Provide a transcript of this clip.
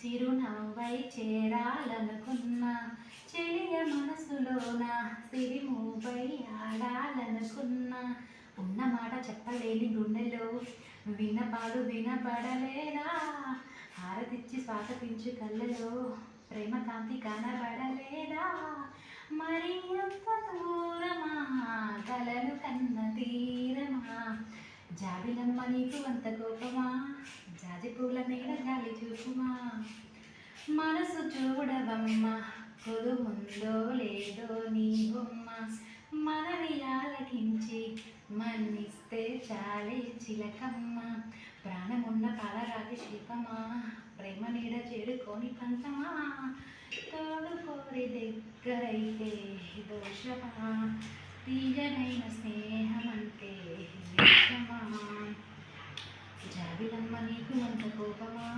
చిరునవ్వై చేరాలనుకున్నా చెలియ మనసులోన సిరిమూవై ఆడాలనుకున్నా ఉన్న మాట చెప్పలేని గుండెలో వినపాడు వినపడలేదా హారతిచ్చి స్వాగతించు కళ్ళలో ప్రేమ కాంతి కనబడలేదా మరి అంత దూరమా కలలు కన్న తీరమా జాబిలమ్మ నీకు అంత కోపమా జాజి పూల మీద గాలి చూపుమా మనసు చూడవమ్మ కొలుముందో లేదో నీ బొమ్మ మనవి ఆలకించి మన్నిస్తే చాలే చిలకమ్మ ప్రాణమున్న పాలరాతి శిల్పమా ప్రేమ నీడ చేరుకొని పంతమా తోడు కోరి దగ్గరైతే దోషమా తీయనైన స్నేహమంటే విషమా జాబిలమ్మ నీకు అంత కోపమా